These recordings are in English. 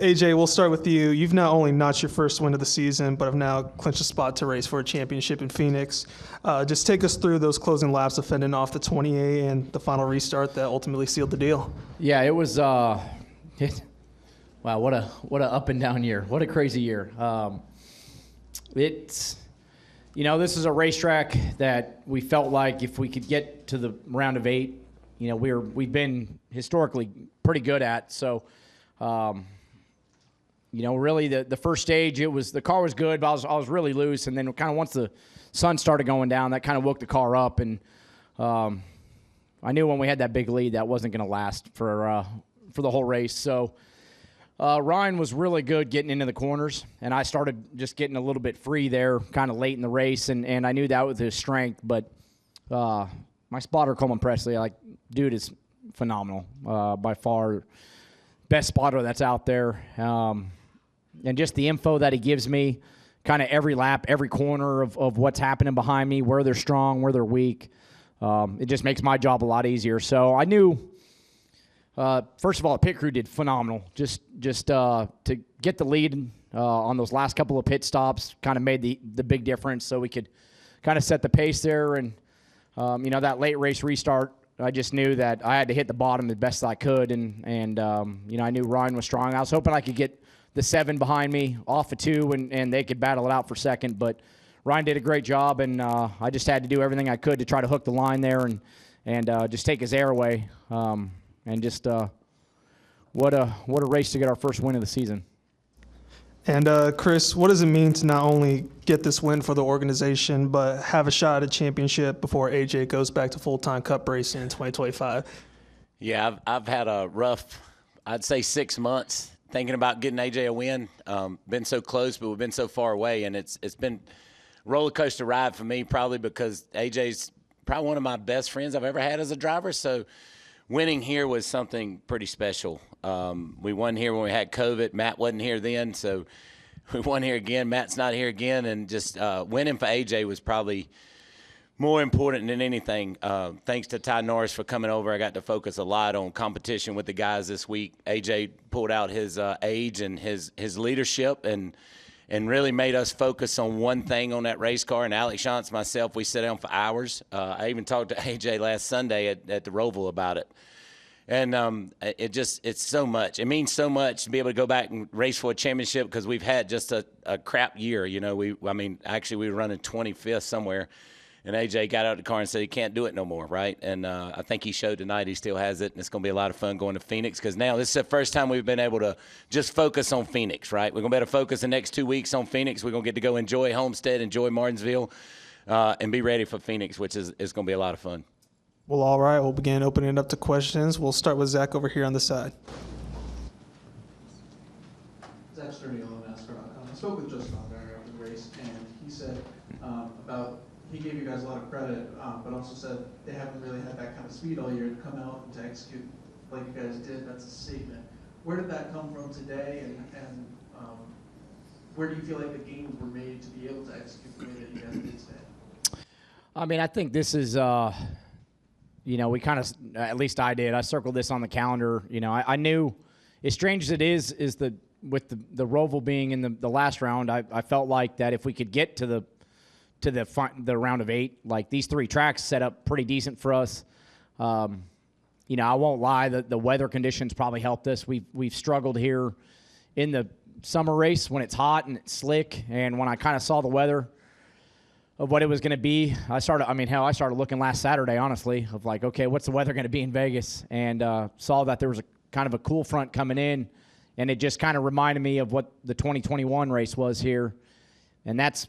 AJ, we'll start with you. You've not only notched your first win of the season, but have now clinched a spot to race for a championship in Phoenix. Just take us through those closing laps of fending off the 28 and the final restart that ultimately sealed the deal. Yeah, it was. Wow, what a up and down year. What a crazy year. It's, this is a racetrack that we felt like if we could get to the round of 8, we've been historically pretty good at. So. Really the first stage, the car was good, but I was really loose. And then kind of once the sun started going down, that kind of woke the car up. And I knew when we had that big lead, that wasn't going to last for the whole race. So Ryan was really good getting into the corners, and I started just getting a little bit free there kind of late in the race. And I knew that was his strength. But my spotter, Coleman Presley, dude is phenomenal, by far best spotter that's out there. And just the info that he gives me kind of every lap, every corner of what's happening behind me, where they're strong, where they're weak. It just makes my job a lot easier. So I knew, first of all, the pit crew did phenomenal. Just to get the lead on those last couple of pit stops kind of made the big difference, so we could kind of set the pace there. And, that late race restart, I just knew that I had to hit the bottom the best I could. And I knew Ryan was strong. I was hoping I could get the 7 behind me off of 2, and they could battle it out for second. But Ryan did a great job, and I just had to do everything I could to try to hook the line there and just take his air away. And just what a race to get our first win of the season. And Chris, what does it mean to not only get this win for the organization, but have a shot at a championship before AJ goes back to full-time Cup racing in 2025? Yeah, I've had a rough, I'd say 6 months thinking about getting AJ a win. Been so close, but we've been so far away, and it's been a roller coaster ride for me, probably because AJ's probably one of my best friends I've ever had as a driver. So winning here was something pretty special. We won here when we had COVID. Matt wasn't here then, so we won here again. Matt's not here again, and just winning for AJ was probably more important than anything. Thanks to Ty Norris for coming over. I got to focus a lot on competition with the guys this week. AJ pulled out his age and his leadership and really made us focus on one thing on that race car. And Alex Shantz, myself, we sat down for hours. I even talked to AJ last Sunday at the Roval about it. And it's so much. It means so much to be able to go back and race for a championship, because we've had just a crap year. Actually we were running 25th somewhere. And AJ got out of the car and said he can't do it no more, right? And I think he showed tonight he still has it, and it's going to be a lot of fun going to Phoenix, because now this is the first time we've been able to just focus on Phoenix, right? We're going to be able to focus the next 2 weeks on Phoenix. We're going to get to go enjoy Homestead, enjoy Martinsville, and be ready for Phoenix, which is going to be a lot of fun. Well, all right. We'll begin opening it up to questions. We'll start with Zach over here on the side. Zach Sturniolo on NASCAR.com. I spoke with Justin Allmendinger after the race, and he said he gave you guys a lot of credit, but also said they haven't really had that kind of speed all year to come out and to execute like you guys did. That's a statement. Where did that come from today, and where do you feel like the gains were made to be able to execute the way that you guys did today? I think this is, we kind of, at least I did. I circled this on the calendar. I knew, as strange as it is with the Roval being in the last round, I felt like that if we could get to the round of 8, like these 3 tracks set up pretty decent for us. I won't lie, the weather conditions probably helped us. We've struggled here in the summer race when it's hot and it's slick, and when I kind of saw the weather of what it was going to be, I started looking last Saturday, honestly, of like, okay, what's the weather going to be in Vegas? And saw that there was a kind of a cool front coming in, and it just kind of reminded me of what the 2021 race was here. And that's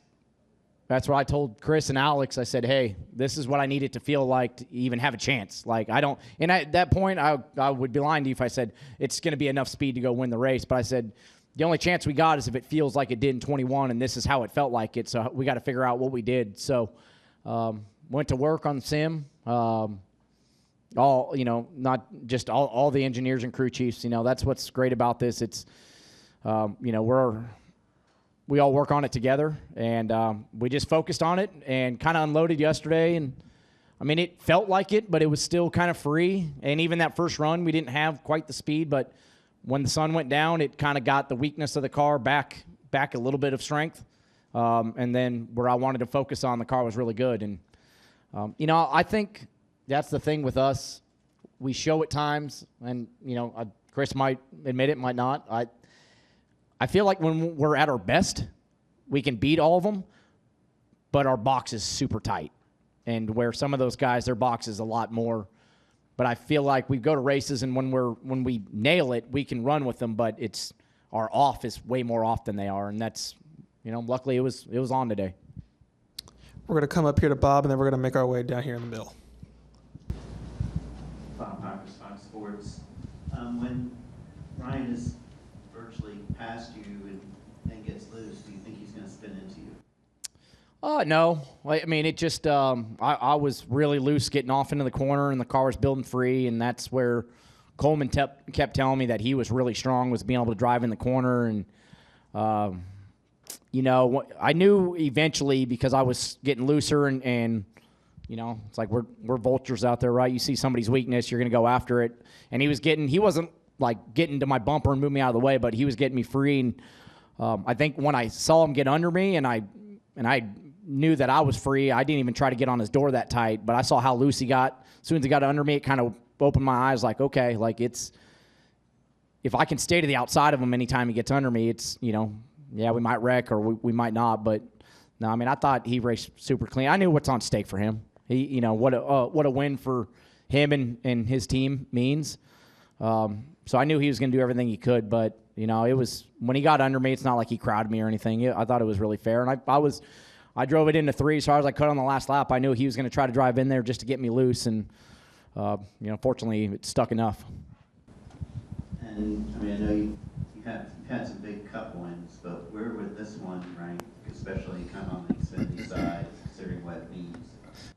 what I told Chris and Alex. I said, hey, this is what I need it to feel like to even have a chance. Like, and at that point, I would be lying to you if I said it's going to be enough speed to go win the race. But I said, the only chance we got is if it feels like it did in 21, and this is how it felt like it. So we got to figure out what we did. So went to work on the sim. Not just all the engineers and crew chiefs. That's what's great about this. It's, we all work on it together, and we just focused on it and kind of unloaded yesterday. And it felt like it, but it was still kind of free. And even that first run, we didn't have quite the speed, but when the sun went down, it kind of got the weakness of the car back a little bit of strength. And then where I wanted to focus on, the car was really good. And, I think that's the thing with us. We show at times, and, Chris might admit it, might not. I feel like when we're at our best, we can beat all of them, but our box is super tight. And where some of those guys, their box is a lot more. But I feel like we go to races, and when we nail it, we can run with them. But our off is way more off than they are, and that's, luckily it was on today. We're going to come up here to Bob, and then we're going to make our way down here in the middle. Bob Parker, Fox Sports. When Ryan is virtually past you and gets loose, do you think he's going to spin into you? No. I mean, it just I was really loose getting off into the corner, and the car was building free, and that's where Coleman kept telling me that he was really strong, was being able to drive in the corner. And, I knew eventually, because I was getting looser, and it's like we're vultures out there, right? You see somebody's weakness, you're going to go after it. And he wasn't like getting to my bumper and moving me out of the way, but he was getting me free. And I think when I saw him get under me, and I knew that I was free, I didn't even try to get on his door that tight, but I saw how loose he got. As soon as he got under me, it kind of opened my eyes, like, okay, like if I can stay to the outside of him anytime he gets under me, it's, yeah, we might wreck or we might not. But no, I mean, I thought he raced super clean. I knew what's on stake for him. He, what a win for him and his team means. So I knew he was going to do everything he could, but it was, when he got under me, it's not like he crowded me or anything. I thought it was really fair. And I drove it into 3 as hard as I could on the last lap. I knew he was going to try to drive in there just to get me loose, and fortunately, it stuck enough. And I mean, I know you've had some big Cup wins, but where would this one rank, especially kind of on the Xfinity side, considering what it means?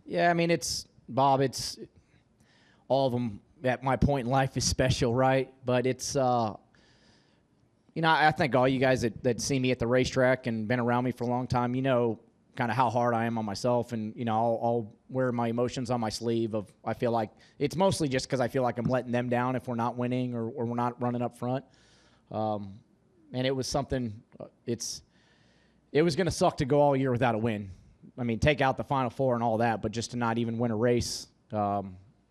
Yeah, I mean, it's all of them at my point in life is special, right? But it's I think all you guys that see me at the racetrack and been around me for a long time, kind of how hard I am on myself, and I'll wear my emotions on my sleeve. I feel like it's mostly just because I feel like I'm letting them down if we're not winning or we're not running up front. And it was something. It was going to suck to go all year without a win. I mean, take out the Final Four and all that, but just to not even win a race.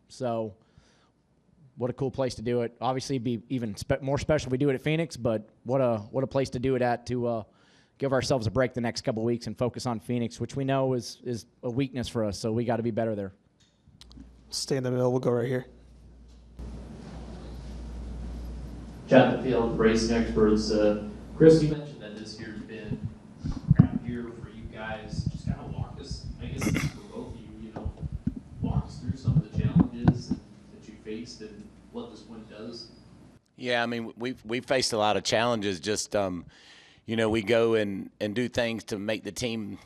So, what a cool place to do it. Obviously, it'd be even more special if we do it at Phoenix, but what a place to do it at, to give ourselves a break the next couple of weeks and focus on Phoenix, which we know is a weakness for us, so we got to be better there. Stay in the middle. We'll go right here. John Field, Racing Experts. Chris, you mentioned that this year's been a crap year for you guys. Just kind of walk us, I guess it's for both of you, walk us through some of the challenges that you faced and what this win does. Yeah, I mean, we've faced a lot of challenges. Just, we go and do things to make the team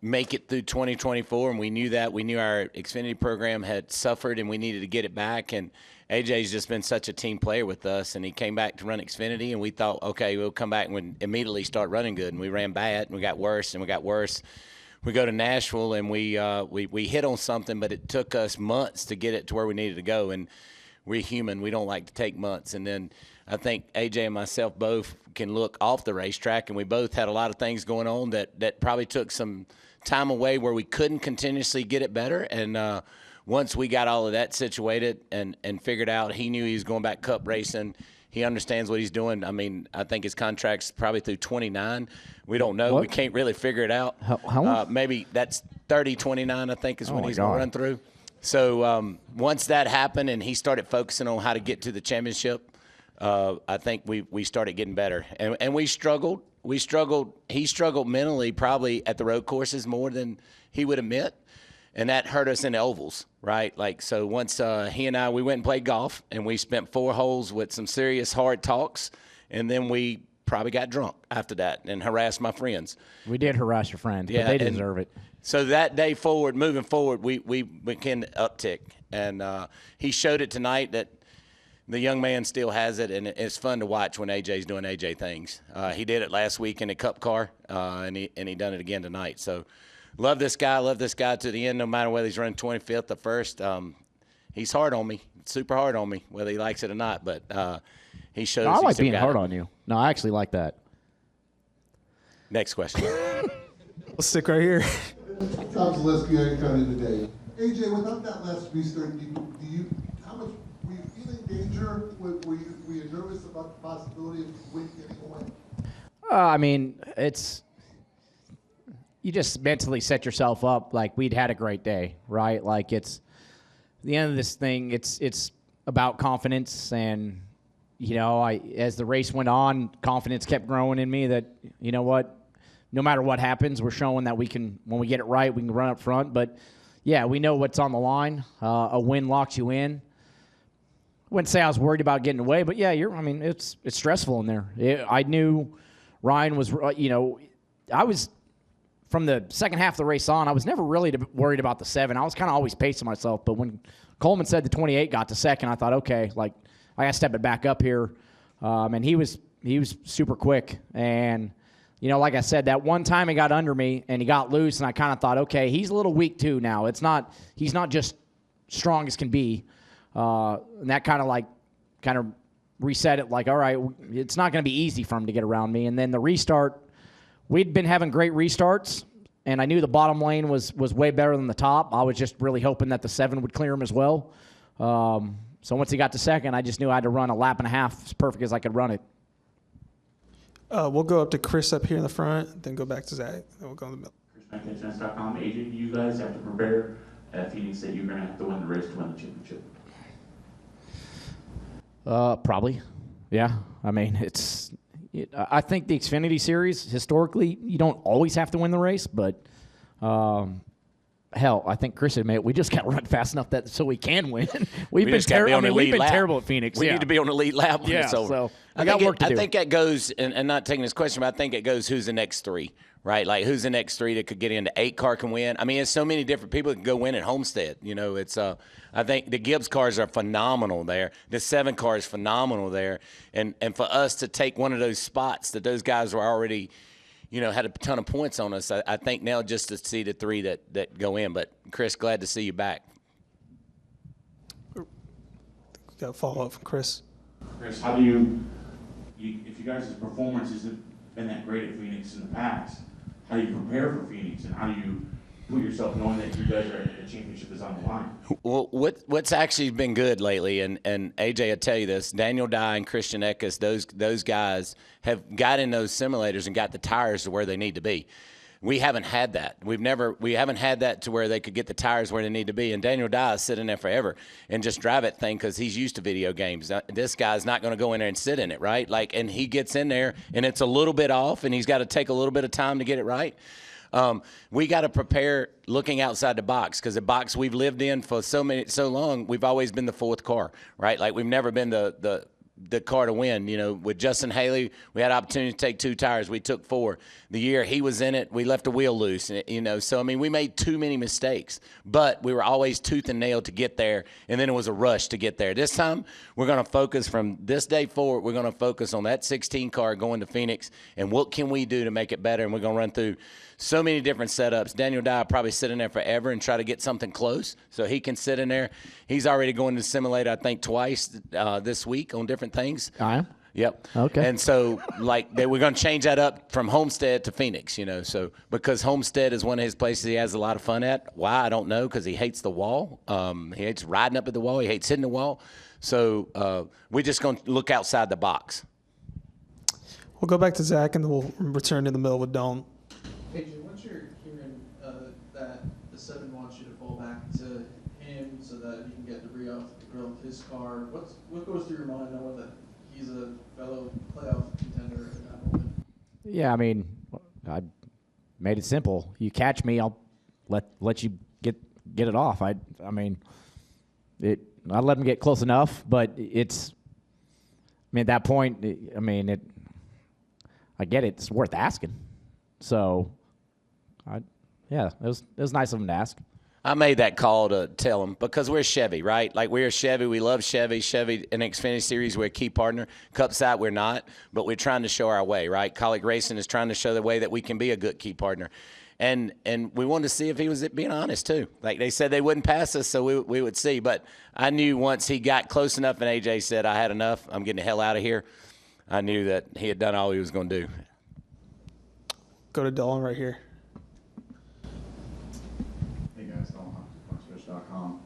make it through 2024, and we knew that. We knew our Xfinity program had suffered, and we needed to get it back. And AJ's just been such a team player with us, and he came back to run Xfinity, and we thought, okay, we'll come back and we'll immediately start running good. And we ran bad, and we got worse, and we got worse. We go to Nashville, and we hit on something, but it took us months to get it to where we needed to go. And we're human. We don't like to take months. And then I think AJ and myself both can look off the racetrack, and we both had a lot of things going on that probably took some time away where we couldn't continuously get it better. And once we got all of that situated and figured out, he knew he was going back Cup racing. He understands what he's doing. I mean, I think his contract's probably through 29. We don't know. What? We can't really figure it out. How long? Maybe that's 30, 29, I think, is when he's going to God. run through. So once that happened and he started focusing on how to get to the championship, I think we started getting better. And we struggled. He struggled mentally probably at the road courses more than he would admit. And that hurt us in the ovals, right? Like, so once he and I, we went and played golf, and we spent 4 holes with some serious hard talks, and then we probably got drunk after that and harassed my friends. We did harass your friends, Yeah, but they and deserve it. So that day forward, moving forward, we began to uptick. And he showed it tonight that the young man still has it, and it's fun to watch when AJ's doing AJ things. He did it last week in the Cup car, and he done it again tonight. So love this guy to the end, no matter whether he's running 25th or 1st. He's hard on me, super hard on me, whether he likes it or not. But he shows. No, I he's like still being got hard it. on you. No, I actually like that. Next question. We'll stick right here. Tom Zaleski, Iron County today. AJ, without that last restart, how much were you feeling danger? Were you nervous about the possibility of wind getting away? I mean, you just mentally set yourself up like we'd had a great day, right? Like it's the end of this thing. It's about confidence, and as the race went on, confidence kept growing in me that you know what, no matter what happens, we're showing that we can, when we get it right, we can run up front. But yeah, we know what's on the line. A win locks you in. Wouldn't say I was worried about getting away, but yeah, it's stressful in there. I knew Ryan was, I was, from the second half of the race on, I was never really worried about the 7. I was kind of always pacing myself. But when Coleman said the 28 got to second, I thought, okay, like I got to step it back up here. And he was super quick. And, like I said, that one time he got under me and he got loose, and I kind of thought, okay, he's a little weak too now. He's not just strong as can be. And that kind of reset it like, all right, it's not going to be easy for him to get around me. And then the restart, we'd been having great restarts, and I knew the bottom lane was way better than the top. I was just really hoping that the 7 would clear him as well. So once he got to second, I just knew I had to run a lap and a half as perfect as I could run it. We'll go up to Chris up here in the front, then go back to Zach, then we'll go in the middle. ChrisMackHeadchance.com. AJ, do you guys have to prepare at Phoenix that you're going to have to win the race to win the championship? Probably. Yeah. I mean, I think the Xfinity Series, historically, you don't always have to win the race, but hell, I think Chris admitted we just got to run fast enough so we can win. We've been terrible at Phoenix. We need to be on the lead lap when Yeah, it's over. so I got work to do. I think that goes, and not taking this question, but I think it goes who's the next 3, right? Like who's the next 3 that could get into 8 car can win. I mean, it's so many different people that can go win at Homestead. It's I think the Gibbs cars are phenomenal there. The 7 car is phenomenal there. And for us to take one of those spots that those guys were already, had a ton of points on us, I think now just to see the 3 that go in. But, Chris, glad to see you back. Got a follow-up from Chris. Chris, how do you if you guys' performance hasn't been that great at Phoenix in the past, how do you prepare for Phoenix, and how do you put yourself knowing that you guys are the championship is on the line? Well, what's actually been good lately, and AJ will tell you this, Daniel Dye and Christian Eckes, those guys have got in those simulators and got the tires to where they need to be. We haven't had that. We haven't had that to where they could get the tires where they need to be. And Daniel Dye is sitting there forever and just drive that thing because he's used to video games. This guy's not going to go in there and sit in it, right? And he gets in there and it's a little bit off, and he's got to take a little bit of time to get it right. We got to prepare looking outside the box, because the box we've lived in for so long, we've always been the 4th car, right? Like we've never been the car to win. With Justin Haley, we had opportunity to take 2 tires. We took 4. The year he was in it, we left a wheel loose. So I mean, we made too many mistakes, but we were always tooth and nail to get there, and then it was a rush to get there. This time, we're going to focus from this day forward. We're going to focus on that 16 car going to Phoenix, and what can we do to make it better? And we're going to run through so many different setups. Daniel Dye probably sit in there forever and try to get something close so he can sit in there. He's already going to simulate, I think, twice this week on different things. I am? Yep. Okay. And so, we're going to change that up from Homestead to Phoenix, so because Homestead is one of his places he has a lot of fun at. Why, I don't know, because he hates the wall. He hates riding up at the wall. He hates hitting the wall. So we're just going to look outside the box. We'll go back to Zach, and then we'll return to the middle with Don. AJ, once you're hearing that the 7 wants you to fall back to him so that you can get debris off the grill of his car, what goes through your mind knowing that he's a fellow playoff contender at that moment? Yeah, I mean, I made it simple. You catch me, I'll let you get it off. I let him get close enough, but at that point, I get it. It's worth asking. So, it was nice of him to ask. I made that call to tell him because we're Chevy, right? Like we're Chevy. We love Chevy. Chevy in Xfinity Series, we're a key partner. Cup side, we're not, but we're trying to show our way, right? Kaulig Racing is trying to show the way that we can be a good key partner. And we wanted to see if he was being honest too. Like they said they wouldn't pass us, so we would see. But I knew once he got close enough and AJ said, I had enough, I'm getting the hell out of here, I knew that he had done all he was going to do. Go to Dylan right here. Hey guys, Dylan Hunt, FoxFish.com.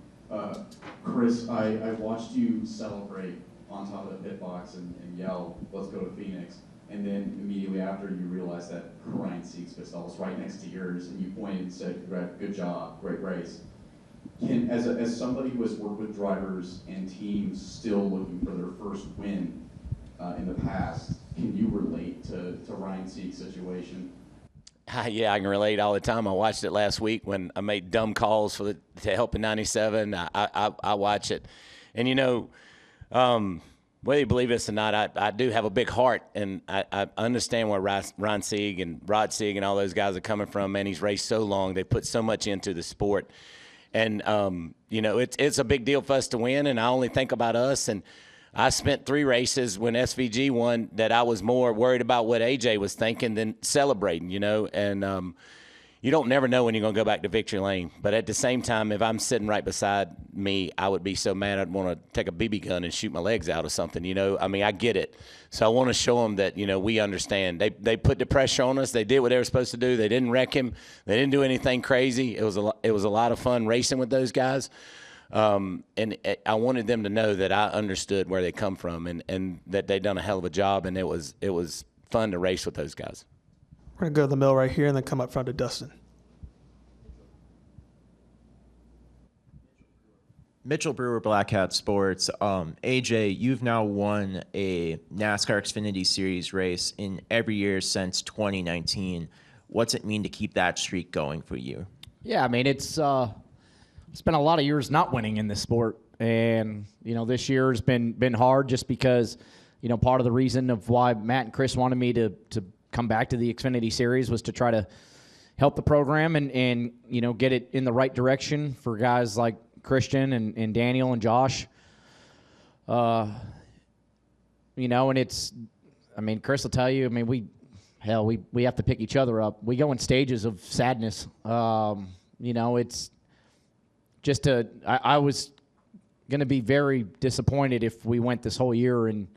Chris, I watched you celebrate on top of the pit box and yell, let's go to Phoenix. And then immediately after you realized that Ryan Sieg's pistol was right next to yours and you pointed and said, good job, great race. As somebody who has worked with drivers and teams still looking for their first win in the past, can you relate to Ryan Sieg's situation? Yeah, I can relate all the time. I watched it last week when I made dumb calls to help in 97. I watch it. And, you know, whether you believe this or not, I do have a big heart, and I understand where Ron Sieg and Rod Sieg and all those guys are coming from. Man, he's raced so long. They put so much into the sport. And, you know, it's a big deal for us to win, and I only think about us. And I spent 3 races when SVG won that I was more worried about what AJ was thinking than celebrating, you know. And you don't never know when you're going to go back to victory lane. But at the same time, if I'm sitting right beside me, I would be so mad I'd want to take a BB gun and shoot my legs out or something, you know. I mean, I get it. So I want to show them that, you know, we understand. They put the pressure on us. They did what they were supposed to do. They didn't wreck him. They didn't do anything crazy. It was a lot of fun racing with those guys. And I wanted them to know that I understood where they come from and that they done a hell of a job, and it was fun to race with those guys. We're going to go to the middle right here and then come up front to Dustin. Mitchell Brewer, Black Hat Sports. AJ, you've now won a NASCAR Xfinity Series race in every year since 2019. What's it mean to keep that streak going for you? Yeah, I mean, it's been a lot of years not winning in this sport. And, you know, this year has been hard just because, you know, part of the reason of why Matt and Chris wanted me to come back to the Xfinity Series was to try to help the program and you know, get it in the right direction for guys like Christian and Daniel and Josh. You know, and I mean, Chris will tell you, I mean, we have to pick each other up. We go in stages of sadness. You know, it's just I was going to be very disappointed if we went this whole year and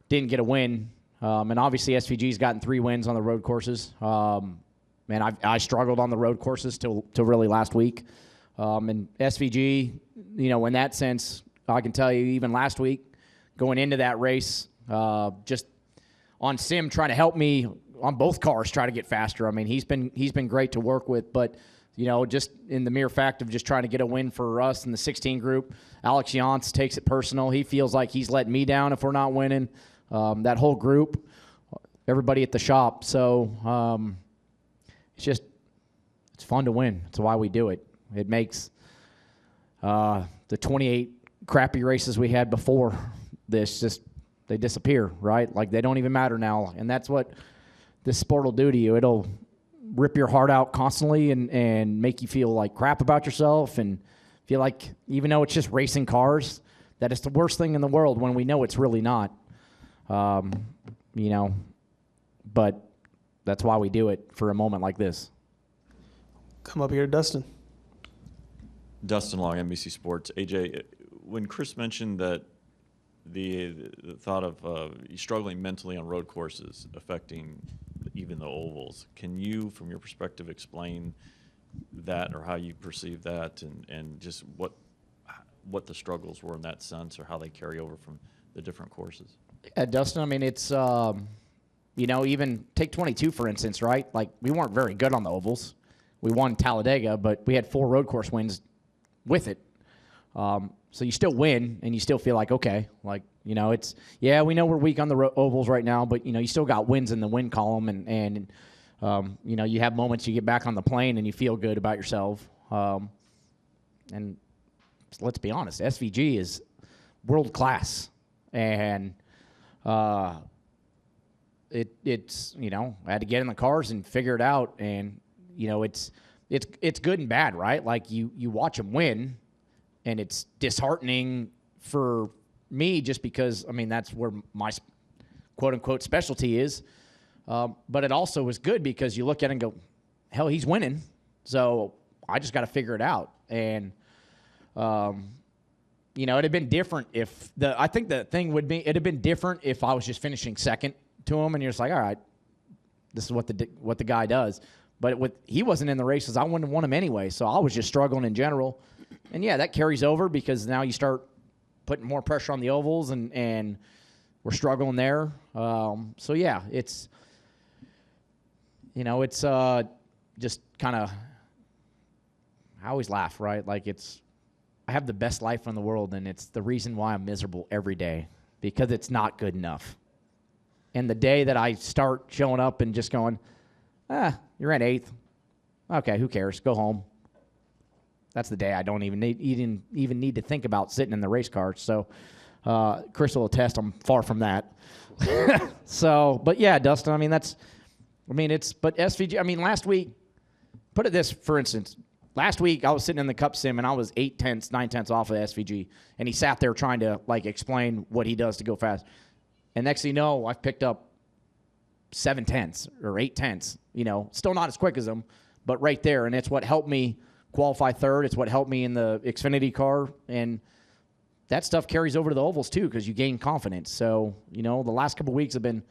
didn't get a win. And obviously SVG's gotten 3 wins on the road courses. And I struggled on the road courses till really last week. And SVG, you know, in that sense, I can tell you even last week, going into that race, just on sim trying to help me on both cars try to get faster. I mean, he's been great to work with, but, you know, just in the mere fact of just trying to get a win for us in the 16 group, Alex Yance takes it personal. He feels like he's letting me down if we're not winning. That whole group, everybody at the shop. So it's fun to win. That's why we do it. It makes the 28 crappy races we had before this they disappear, right? Like they don't even matter now. And that's what this sport will do to you. It'll rip your heart out constantly and make you feel like crap about yourself and feel like, even though it's just racing cars, that it's the worst thing in the world when we know it's really not. You know, but that's why we do it for a moment like this. Come up here, Dustin. Dustin Long, NBC Sports. AJ, when Chris mentioned that the thought of you struggling mentally on road courses affecting even the ovals, can you, from your perspective, explain that or how you perceive that and just what the struggles were in that sense or how they carry over from the different courses? Dustin, I mean, it's, you know, even take 22, for instance, right? Like, we weren't very good on the ovals. We won Talladega, but we had 4 road course wins with it. So you still win, and you still feel like, okay, like, you know, it's, yeah, we know we're weak on the ovals right now, but, you know, you still got wins in the win column, and you know, you have moments you get back on the plane and you feel good about yourself. And let's be honest, SVG is world class, and it's, you know, I had to get in the cars and figure it out, and, you know, it's good and bad, right? Like, you watch them win, and it's disheartening for me just because, I mean, that's where my quote-unquote specialty is. But it also is good because you look at it and go, hell, he's winning. So I just got to figure it out. And, you know, it'd have been different if I think the thing would be, it'd have been different if I was just finishing second to him and you're just like, all right, this is what the guy does. But he wasn't in the races, I wouldn't have won him anyway. So I was just struggling in general. And yeah, that carries over because now you start putting more pressure on the ovals and we're struggling there. So yeah, it's, you know, it's just kind of, I always laugh, right? Like I have the best life in the world, and it's the reason why I'm miserable every day, because it's not good enough. And the day that I start showing up and just going, you're in 8th. Okay, who cares? Go home. That's the day I don't even need to think about sitting in the race car. So Chris will attest I'm far from that. So, but yeah, Dustin, but SVG, last week, put it this, for instance, last week I was sitting in the Cup Sim and I was 9/10 off of SVG, and he sat there trying to explain what he does to go fast. And next thing you know, I've picked up 7/10 or 8/10, still not as quick as him, but right there. And it's what helped me qualify third. It's what helped me in the Xfinity car. And that stuff carries over to the ovals too, because you gain confidence. So, the last couple of weeks have been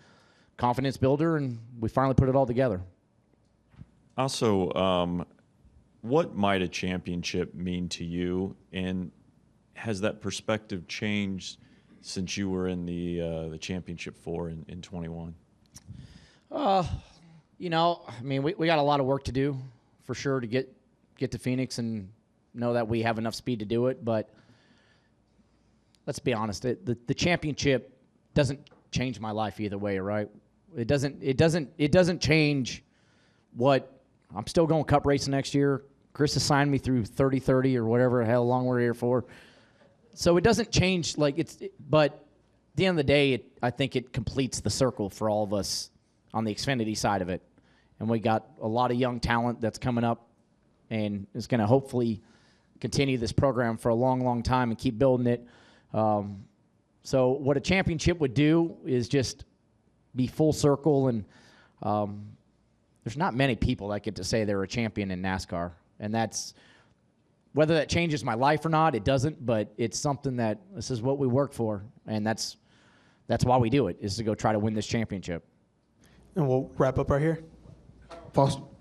confidence builder, and we finally put it all together. Also, what might a championship mean to you, and has that perspective changed since you were in the championship 4 in 21? We got a lot of work to do for sure to get to Phoenix and know that we have enough speed to do it. But let's be honest, the championship doesn't change my life either way, right? It doesn't change what I'm still going Cup racing next year. Chris assigned me through 30 or whatever hell long we're here for. So it doesn't change but at the end of the day, I think it completes the circle for all of us on the Xfinity side of it. And we got a lot of young talent that's coming up and is going to hopefully continue this program for a long, long time and keep building it. So what a championship would do is just be full circle, and there's not many people that get to say they're a champion in NASCAR. And that's, whether that changes my life or not, it doesn't, but it's something that this is what we work for, and that's why we do it, is to go try to win this championship. And we'll wrap up right here.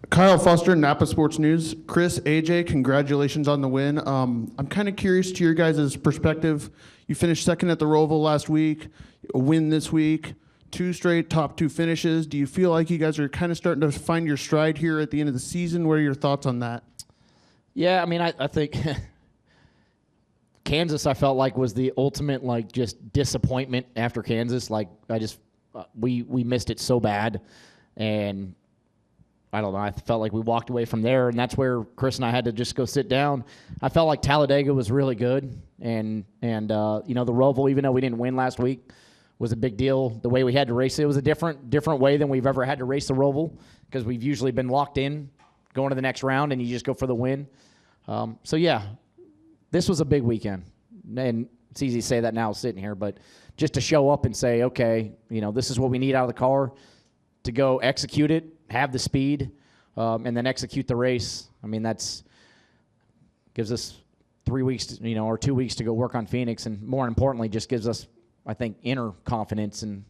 Kyle Foster, Napa Sports News. Chris, AJ, congratulations on the win. I'm kind of curious to your guys' perspective. You finished second at the Roval last week, a win this week, 2 straight top 2 finishes. Do you feel like you guys are kind of starting to find your stride here at the end of the season? What are your thoughts on that? Yeah, I think Kansas, I felt like, was the ultimate, just disappointment after Kansas. We missed it so bad, and I don't know, I felt like we walked away from there, and that's where Chris and I had to just go sit down. I felt like Talladega was really good, and the Roval, even though we didn't win last week, was a big deal. The way we had to race it was a different way than we've ever had to race the Roval, because we've usually been locked in going to the next round, and you just go for the win. So, yeah, this was a big weekend. And it's easy to say that now sitting here, but just to show up and say, okay, this is what we need out of the car to go execute it, have the speed, and then execute the race. That's gives us 3 weeks, or 2 weeks to go work on Phoenix, and more importantly, just gives us, I think, inner confidence. And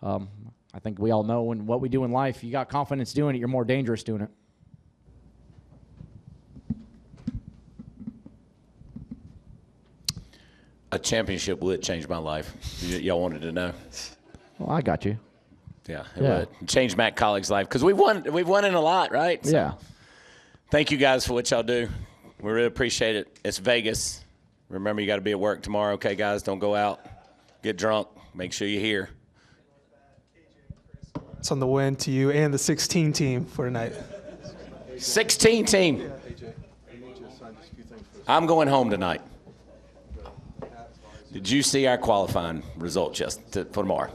I think we all know when what we do in life, you got confidence doing it, you're more dangerous doing it. A championship would change my life. Y'all wanted to know. Well, I got you. Yeah, it would change Matt Kaulig's life, because we've won in a lot, right? So, yeah. Thank you guys for what y'all do. We really appreciate it. It's Vegas. Remember, you got to be at work tomorrow, okay, guys? Don't go out, get drunk. Make sure you're here. It's on the win to you and the 16 team for tonight. 16 team. I'm going home tonight. Did you see our qualifying result for tomorrow?